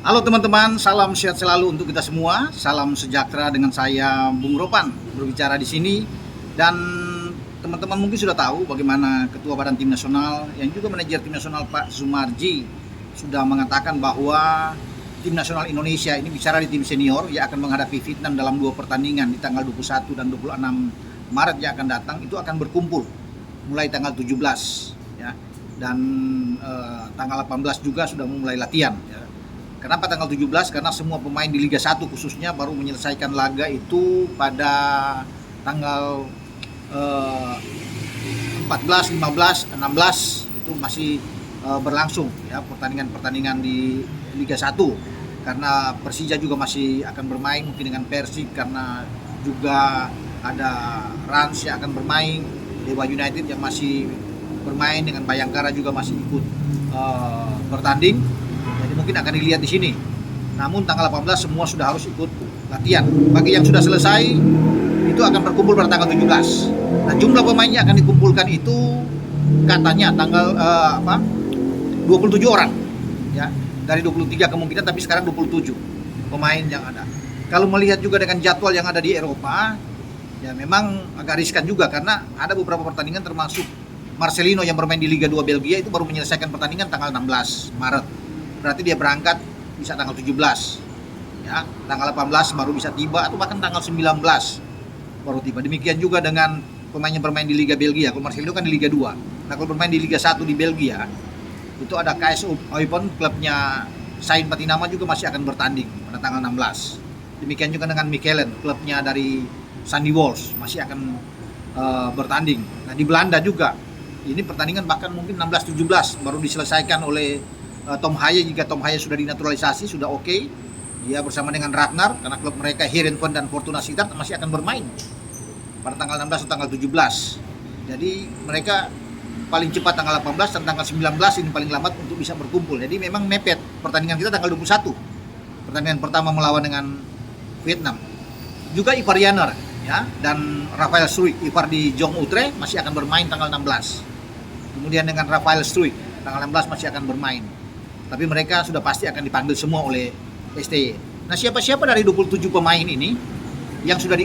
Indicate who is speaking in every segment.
Speaker 1: Halo teman-teman, salam sehat selalu untuk kita semua. Salam sejahtera dengan saya Bung Ropan berbicara di sini. Dan teman-teman mungkin sudah tahu bagaimana Ketua Badan Tim Nasional yang juga manajer Tim Nasional Pak Sumarji sudah mengatakan bahwa Tim Nasional Indonesia ini bicara di tim senior yang akan menghadapi Vietnam dalam 2 pertandingan di tanggal 21 dan 26 Maret yang akan datang, itu akan berkumpul mulai tanggal 17 ya. Dan tanggal 18 juga sudah mulai latihan ya. Kenapa tanggal 17? Karena semua pemain di Liga 1 khususnya baru menyelesaikan laga itu pada tanggal 14, 15, 16 itu masih berlangsung ya pertandingan-pertandingan di Liga 1. Karena Persija juga masih akan bermain mungkin dengan Persib, karena juga ada Rans yang akan bermain, Dewa United yang masih bermain, dengan Bayangkara juga masih ikut bertanding. Jadi mungkin akan dilihat di sini. Namun tanggal 18 semua sudah harus ikut latihan. Bagi yang sudah selesai itu akan berkumpul pada tanggal 17. Nah, jumlah pemainnya akan dikumpulkan itu katanya tanggal 27 orang ya. Dari 23 kemungkinan, tapi sekarang 27 pemain yang ada. Kalau melihat juga dengan jadwal yang ada di Eropa, ya memang agak riskan juga karena ada beberapa pertandingan termasuk Marcelino yang bermain di Liga 2 Belgia itu baru menyelesaikan pertandingan tanggal 16 Maret. Berarti dia berangkat bisa tanggal 17 ya, tanggal 18 baru bisa tiba, atau bahkan tanggal 19 baru tiba. Demikian juga dengan pemain yang bermain di Liga Belgia. Kalau Marcelo kan di Liga 2. Nah, kalau bermain di Liga 1 di Belgia itu ada KS Eupen, klubnya Sain Patinama juga masih akan bertanding pada tanggal 16. Demikian juga dengan Mikelen, klubnya dari Sandy Walsh masih akan bertanding. Nah, di Belanda juga ini pertandingan bahkan mungkin 16-17 baru diselesaikan oleh Tom Haye. Jika Tom Haye sudah dinaturalisasi, sudah oke. Dia bersama dengan Ragnar, karena klub mereka Heerenveen dan Fortuna Sittard masih akan bermain pada tanggal 16 atau tanggal 17. Jadi mereka paling cepat tanggal 18 dan tanggal 19 ini paling lambat untuk bisa berkumpul. Jadi memang mepet pertandingan kita tanggal 21. Pertandingan pertama melawan dengan Vietnam. Juga Ivar Yaner ya, dan Rafael Struijk. Ivar di Jong Utrecht masih akan bermain tanggal 16. Kemudian dengan Rafael Struijk tanggal 16 masih akan bermain. Tapi mereka sudah pasti akan dipanggil semua oleh STY. Nah, siapa-siapa dari 27 pemain ini yang sudah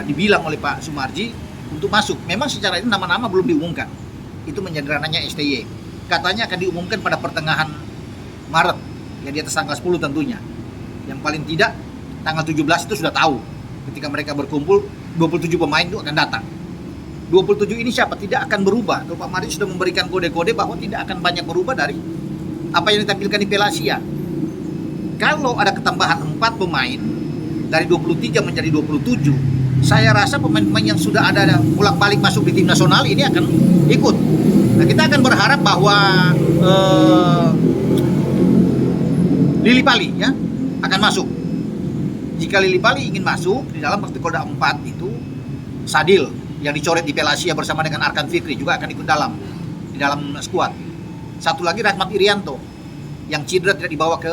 Speaker 1: dibilang oleh Pak Sumarji untuk masuk, memang secara ini nama-nama belum diumumkan. Itu menjadi ranahnya STY. Katanya akan diumumkan pada pertengahan Maret, ya di atas tanggal 10 tentunya. Yang paling tidak tanggal 17 itu sudah tahu. Ketika mereka berkumpul, 27 pemain itu akan datang. 27 ini siapa? Tidak akan berubah. Pak Mari sudah memberikan kode-kode bahwa tidak akan banyak berubah dari apa yang ditampilkan di Piala Asia. Kalau ada ketambahan 4 pemain dari 23 menjadi 27, saya rasa pemain-pemain yang sudah ada bolak-balik masuk di tim nasional ini akan ikut. Nah, kita akan berharap bahwa Lili Pali ya akan masuk. Jika Lili Pali ingin masuk di dalam kode 4 itu, Sadil yang dicoret di Piala Asia bersama dengan Arkan Fikri juga akan ikut di dalam skuad. Satu lagi Rahmat Irianto yang cedera tidak dibawa ke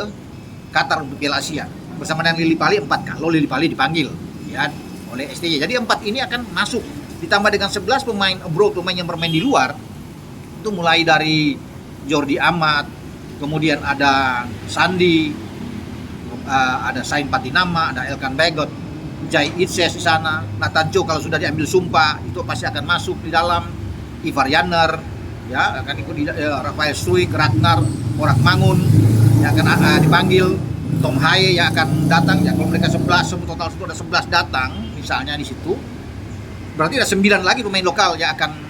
Speaker 1: Qatar untuk Piala Asia bersama dengan Lili Pali 4 kalau Lili Pali dipanggil ya oleh STY. Jadi 4 ini akan masuk, ditambah dengan 11 pemain abroad, pemain yang bermain di luar. Itu mulai dari Jordi Amat, kemudian ada Sandi, ada Sain Patinama, ada Elkan Bagot, Jai Itses di sana, Nathan Cho kalau sudah diambil sumpah itu pasti akan masuk di dalam. Ivar Yaner ya akan ikut Rafael Struijk, Ragnar Mangun yang akan dipanggil, Tom Haye yang akan datang ya. Kalau mereka 11, total itu ada 11 datang misalnya di situ, berarti ada 9 lagi pemain lokal yang akan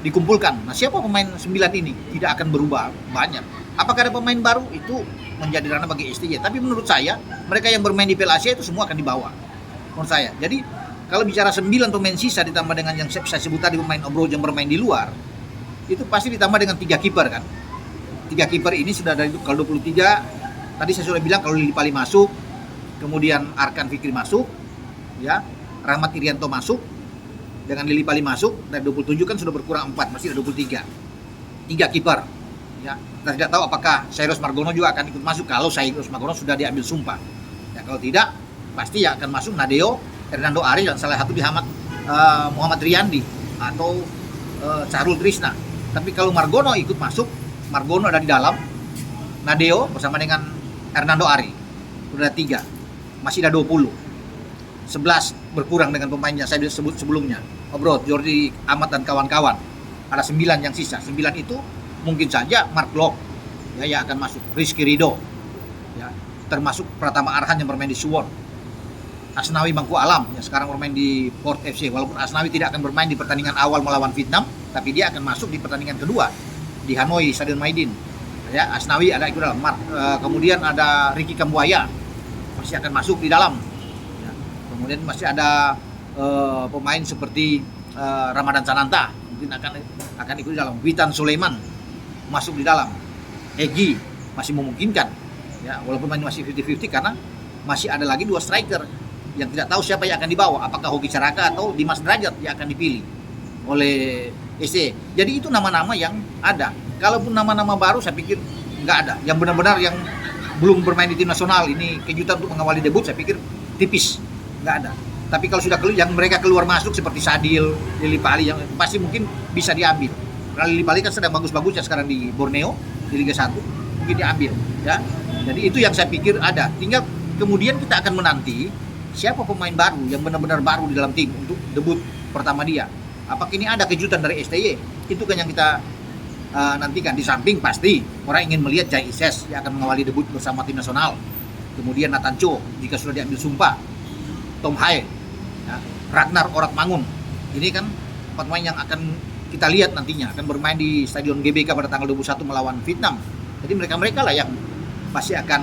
Speaker 1: dikumpulkan. Nah, siapa pemain 9 ini? Tidak akan berubah banyak. Apakah ada pemain baru? Itu menjadi ranah bagi STY. Tapi menurut saya mereka yang bermain di Piala Asia itu semua akan dibawa menurut saya. Jadi kalau bicara 9 pemain sisa ditambah dengan yang saya sebut tadi pemain abroad yang bermain di luar, itu pasti ditambah dengan 3 kiper kan. 3 kiper ini sudah dari kalau 23 tadi saya sudah bilang, kalau Lili Pali masuk, kemudian Arkan Fikri masuk ya, Rahmat Irianto masuk, dengan Lili Pali masuk, dari 27 kan sudah berkurang 4, masih ada 23. 3 kiper ya. Kita tidak tahu apakah Cyrus Margono juga akan ikut masuk kalau Cyrus Margono sudah diambil sumpah ya. Kalau tidak, pasti yang akan masuk Nadeo, Hernando Ari, dan salah satu Muhammad Riyandi atau Sahrul Trisna. Tapi kalau Margono ikut masuk, Margono ada di dalam, Nadeo bersama dengan Hernando Ari, udah 3, masih ada 20. 11 berkurang dengan pemain yang saya sebut sebelumnya, Obrot, Jordi Amat dan kawan-kawan. Ada 9 yang sisa. 9 itu mungkin saja Mark Locke ya, yang akan masuk, Rizky Ridho ya, termasuk Pratama Arhan yang bermain di Suwon, Asnawi Mangku Alam yang sekarang bermain di Port FC. Walaupun Asnawi tidak akan bermain di pertandingan awal melawan Vietnam, tapi dia akan masuk di pertandingan kedua di Hanoi Stadion Maidin ya. Asnawi ada ikut dalam. Kemudian ada Ricky Kambuaya masih akan masuk di dalam ya. Kemudian masih ada pemain seperti Ramadan Sananta mungkin akan ikut di dalam. Witan Sulaiman masuk di dalam. Egi masih memungkinkan ya, walaupun masih 50-50 karena masih ada lagi 2 striker yang tidak tahu siapa yang akan dibawa, apakah Hoki Caraka atau Dimas Derajat yang akan dipilih oleh SC. Jadi itu nama-nama yang ada. Kalaupun nama-nama baru saya pikir nggak ada. Yang benar-benar yang belum bermain di tim nasional, ini kejutan untuk mengawali debut, saya pikir tipis, nggak ada. Tapi kalau sudah yang mereka keluar masuk seperti Sadil, Lili Pali yang pasti mungkin bisa diambil. Karena Lili Pali kan sedang bagus-bagusnya sekarang di Borneo di Liga 1, mungkin diambil ya. Jadi itu yang saya pikir ada. Tinggal kemudian kita akan menanti siapa pemain baru yang benar-benar baru di dalam tim untuk debut pertama dia. Apakah ini ada kejutan dari STY? Itu kan yang kita nantikan. Di samping pasti orang ingin melihat Jai Ises yang akan mengawali debut bersama tim nasional. Kemudian Nathan Cho jika sudah diambil sumpah, Tom Hae ya, Ragnar Oratmangun. Ini kan 4 pemain yang akan kita lihat nantinya akan bermain di Stadion GBK pada tanggal 21 melawan Vietnam. Jadi mereka lah yang pasti akan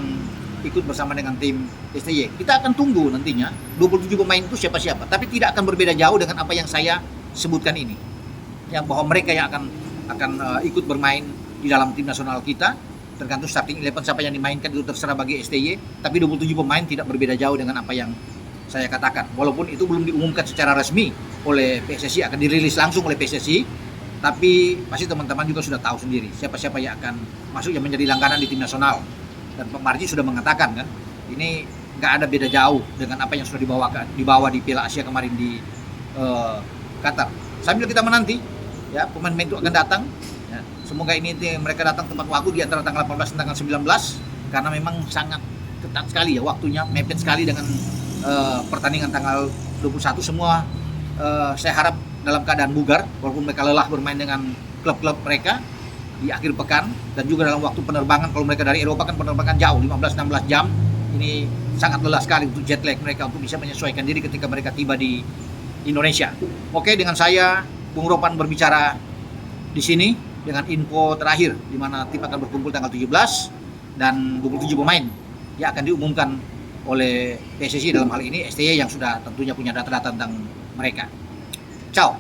Speaker 1: ikut bersama dengan tim STY. Kita akan tunggu nantinya 27 pemain itu siapa-siapa, tapi tidak akan berbeda jauh dengan apa yang saya sebutkan ini. Yang bahwa mereka yang akan ikut bermain di dalam tim nasional kita, tergantung starting 11 siapa yang dimainkan itu terserah bagi STY, tapi 27 pemain tidak berbeda jauh dengan apa yang saya katakan. Walaupun itu belum diumumkan secara resmi oleh PSSI, akan dirilis langsung oleh PSSI, tapi pasti teman-teman juga sudah tahu sendiri siapa-siapa yang akan masuk yang menjadi langganan di tim nasional. Dan Pak Marji sudah mengatakan kan, ini nggak ada beda jauh dengan apa yang sudah dibawa di Piala Asia kemarin di Qatar. Sambil kita menanti, ya pemain-pemain itu akan datang. Ya, semoga ini mereka datang tepat waktu di antara tanggal 18 dan tanggal 19, karena memang sangat ketat sekali ya waktunya, mepet sekali dengan pertandingan tanggal 21. Semua saya harap dalam keadaan bugar, walaupun mereka lelah bermain dengan klub-klub mereka di akhir pekan, dan juga dalam waktu penerbangan. Kalau mereka dari Eropa kan penerbangan jauh 15-16 jam, ini sangat lelah sekali untuk jet lag mereka untuk bisa menyesuaikan diri ketika mereka tiba di Indonesia. Oke, dengan saya Bung Ropan berbicara di sini dengan info terakhir di mana tim akan berkumpul tanggal 17 dan 27 pemain yang akan diumumkan oleh PSSI, dalam hal ini STY yang sudah tentunya punya data-data tentang mereka. Ciao.